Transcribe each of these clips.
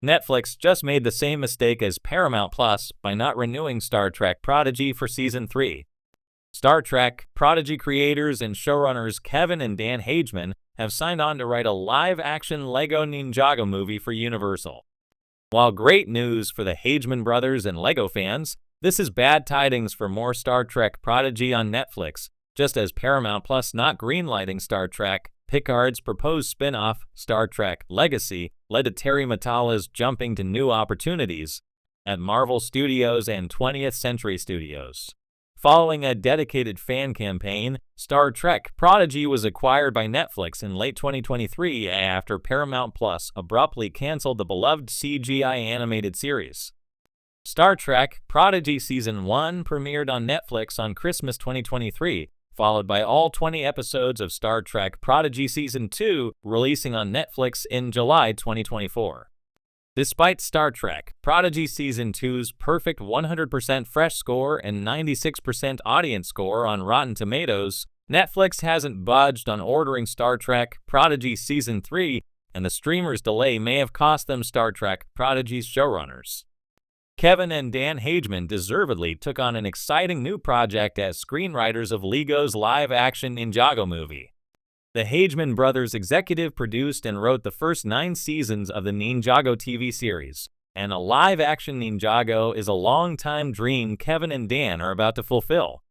Netflix just made the same mistake as Paramount Plus by not renewing Star Trek Prodigy for Season 3. Star Trek Prodigy creators and showrunners Kevin and Dan Hageman have signed on to write a live-action Lego Ninjago movie for Universal. While great news for the Hageman brothers and Lego fans, this is bad tidings for more Star Trek Prodigy on Netflix, just as Paramount Plus not greenlighting Star Trek Picard's proposed spin-off, Star Trek Legacy, led to Terry Matalas jumping to new opportunities at Marvel Studios and 20th Century Studios. Following a dedicated fan campaign, Star Trek Prodigy was acquired by Netflix in late 2023 after Paramount Plus abruptly canceled the beloved CGI animated series. Star Trek Prodigy Season 1 premiered on Netflix on Christmas 2023, followed by all 20 episodes of Star Trek Prodigy Season 2 releasing on Netflix in July 2024. Despite Star Trek Prodigy Season 2's perfect 100% fresh score and 96% audience score on Rotten Tomatoes, Netflix hasn't budged on ordering Star Trek Prodigy Season 3, and the streamer's delay may have cost them Star Trek Prodigy's showrunners. Kevin and Dan Hageman deservedly took on an exciting new project as screenwriters of Lego's live-action Ninjago movie. The Hageman brothers executive produced and wrote the first 9 seasons of the Ninjago TV series, and a live-action Ninjago is a long-time dream Kevin and Dan are about to fulfill.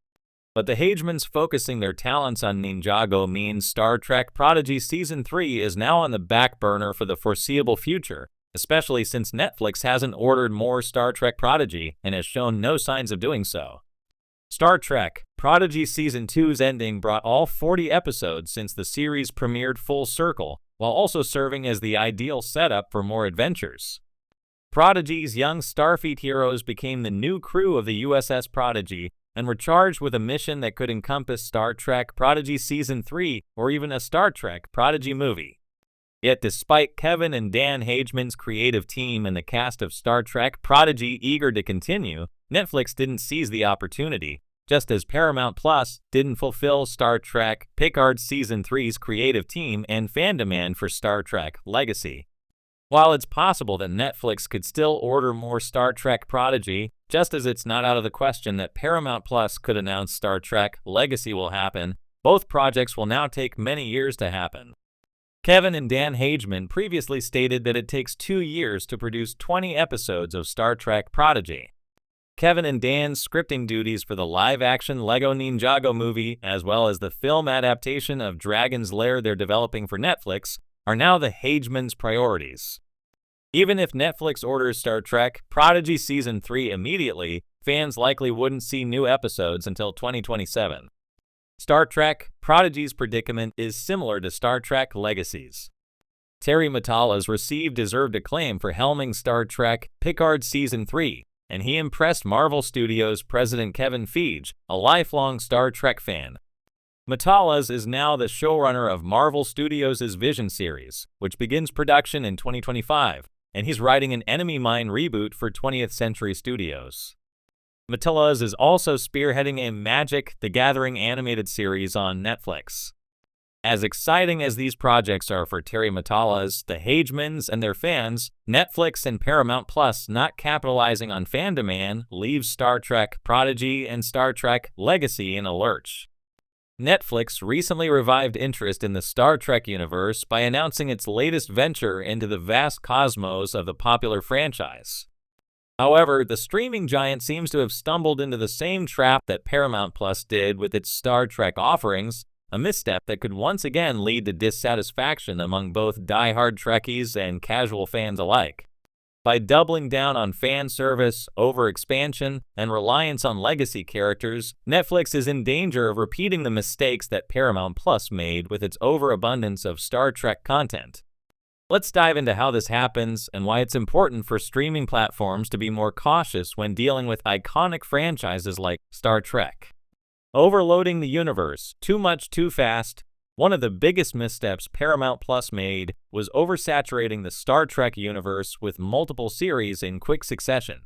But the Hagemans focusing their talents on Ninjago means Star Trek Prodigy Season 3 is now on the back burner for the foreseeable future, especially since Netflix hasn't ordered more Star Trek Prodigy and has shown no signs of doing so. Star Trek Prodigy Season 2's ending brought all 40 episodes since the series premiered full circle, while also serving as the ideal setup for more adventures. Prodigy's young Starfleet heroes became the new crew of the USS Prodigy and were charged with a mission that could encompass Star Trek Prodigy Season 3 or even a Star Trek Prodigy movie. Yet despite Kevin and Dan Hageman's creative team and the cast of Star Trek Prodigy eager to continue, Netflix didn't seize the opportunity, just as Paramount Plus didn't fulfill Star Trek Picard Season 3's creative team and fan demand for Star Trek Legacy. While it's possible that Netflix could still order more Star Trek Prodigy, just as it's not out of the question that Paramount Plus could announce Star Trek Legacy will happen, both projects will now take many years to happen. Kevin and Dan Hageman previously stated that it takes 2 years to produce 20 episodes of Star Trek Prodigy. Kevin and Dan's scripting duties for the live-action Lego Ninjago movie, as well as the film adaptation of Dragon's Lair they're developing for Netflix, are now the Hagemans' priorities. Even if Netflix orders Star Trek Prodigy Season 3 immediately, fans likely wouldn't see new episodes until 2027. Star Trek Prodigy's predicament is similar to Star Trek Legacy's. Terry Matalas received deserved acclaim for helming Star Trek Picard Season 3, and he impressed Marvel Studios president Kevin Feige, a lifelong Star Trek fan. Matalas is now the showrunner of Marvel Studios' Vision series, which begins production in 2025, and he's writing an Enemy Mine reboot for 20th Century Studios. Matalas is also spearheading a Magic: The Gathering animated series on Netflix. As exciting as these projects are for Terry Matalas, the Hagemans, and their fans, Netflix and Paramount Plus not capitalizing on fan demand leaves Star Trek Prodigy and Star Trek Legacy in a lurch. Netflix recently revived interest in the Star Trek universe by announcing its latest venture into the vast cosmos of the popular franchise. However, the streaming giant seems to have stumbled into the same trap that Paramount Plus did with its Star Trek offerings, a misstep that could once again lead to dissatisfaction among both die-hard Trekkies and casual fans alike. By doubling down on fan service, overexpansion, and reliance on legacy characters, Netflix is in danger of repeating the mistakes that Paramount Plus made with its overabundance of Star Trek content. Let's dive into how this happens and why it's important for streaming platforms to be more cautious when dealing with iconic franchises like Star Trek. Overloading the universe, too much too fast. One of the biggest missteps Paramount Plus made was oversaturating the Star Trek universe with multiple series in quick succession.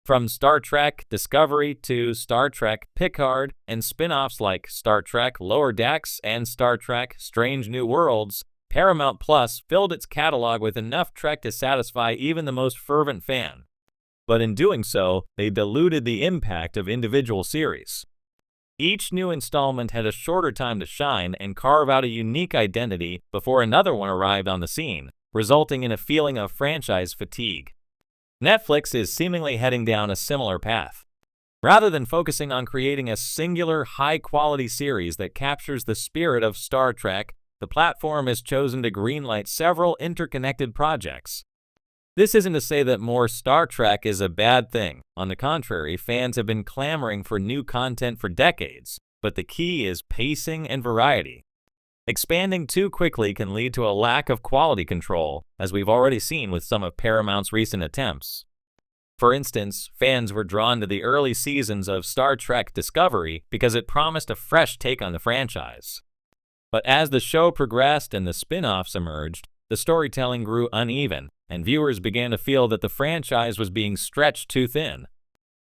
From Star Trek Discovery to Star Trek Picard and spin-offs like Star Trek Lower Decks and Star Trek Strange New Worlds, Paramount Plus filled its catalog with enough Trek to satisfy even the most fervent fan. But in doing so, they diluted the impact of individual series. Each new installment had a shorter time to shine and carve out a unique identity before another one arrived on the scene, resulting in a feeling of franchise fatigue. Netflix is seemingly heading down a similar path. Rather than focusing on creating a singular, high-quality series that captures the spirit of Star Trek, the platform has chosen to greenlight several interconnected projects. This isn't to say that more Star Trek is a bad thing. On the contrary, fans have been clamoring for new content for decades, but the key is pacing and variety. Expanding too quickly can lead to a lack of quality control, as we've already seen with some of Paramount's recent attempts. For instance, fans were drawn to the early seasons of Star Trek Discovery because it promised a fresh take on the franchise. But as the show progressed and the spin-offs emerged, the storytelling grew uneven, and viewers began to feel that the franchise was being stretched too thin.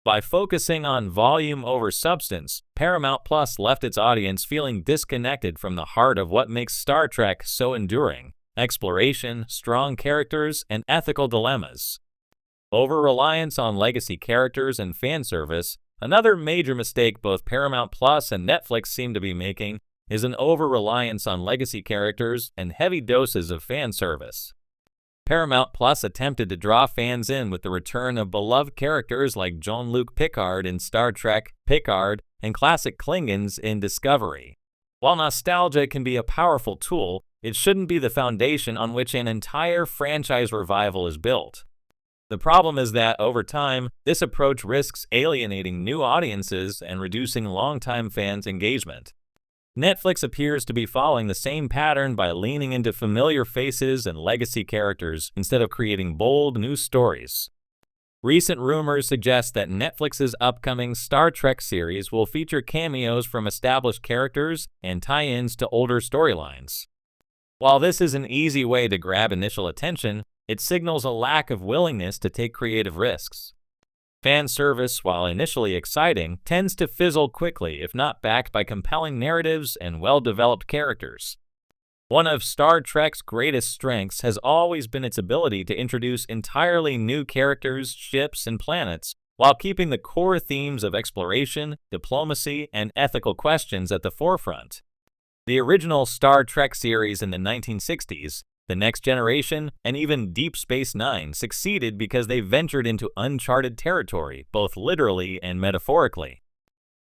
By focusing on volume over substance, Paramount Plus left its audience feeling disconnected from the heart of what makes Star Trek so enduring: exploration, strong characters, and ethical dilemmas. Over-reliance on legacy characters and fan service, another major mistake both Paramount Plus and Netflix seem to be making, is an over-reliance on legacy characters and heavy doses of fan service. Paramount Plus attempted to draw fans in with the return of beloved characters like Jean-Luc Picard in Star Trek, Picard, and classic Klingons in Discovery. While nostalgia can be a powerful tool, it shouldn't be the foundation on which an entire franchise revival is built. The problem is that, over time, this approach risks alienating new audiences and reducing longtime fans' engagement. Netflix appears to be following the same pattern by leaning into familiar faces and legacy characters instead of creating bold new stories. Recent rumors suggest that Netflix's upcoming Star Trek series will feature cameos from established characters and tie-ins to older storylines. While this is an easy way to grab initial attention, it signals a lack of willingness to take creative risks. Fan service, while initially exciting, tends to fizzle quickly if not backed by compelling narratives and well-developed characters. One of Star Trek's greatest strengths has always been its ability to introduce entirely new characters, ships, and planets, while keeping the core themes of exploration, diplomacy, and ethical questions at the forefront. The original Star Trek series in the 1960s, The Next Generation, and even Deep Space Nine succeeded because they ventured into uncharted territory, both literally and metaphorically.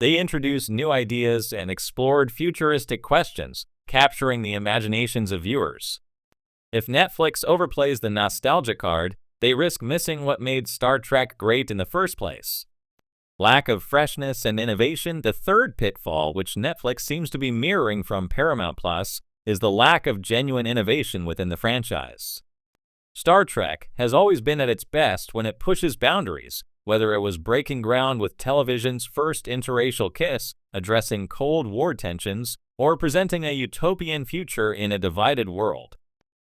They introduced new ideas and explored futuristic questions, capturing the imaginations of viewers. If Netflix overplays the nostalgia card, they risk missing what made Star Trek great in the first place. Lack of freshness and innovation. The third pitfall, which Netflix seems to be mirroring from Paramount Plus, is the lack of genuine innovation within the franchise. Star Trek has always been at its best when it pushes boundaries, whether it was breaking ground with television's first interracial kiss, addressing Cold War tensions, or presenting a utopian future in a divided world.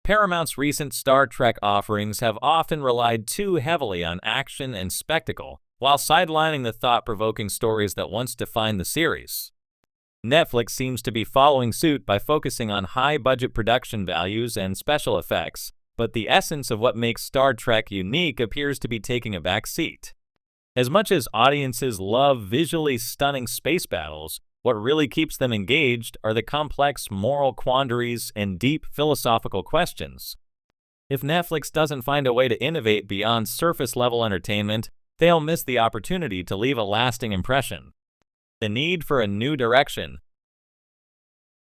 Paramount's recent Star Trek offerings have often relied too heavily on action and spectacle, while sidelining the thought-provoking stories that once defined the series. Netflix seems to be following suit by focusing on high-budget production values and special effects, but the essence of what makes Star Trek unique appears to be taking a back seat. As much as audiences love visually stunning space battles, what really keeps them engaged are the complex moral quandaries and deep philosophical questions. If Netflix doesn't find a way to innovate beyond surface-level entertainment, they'll miss the opportunity to leave a lasting impression. The need for a new direction,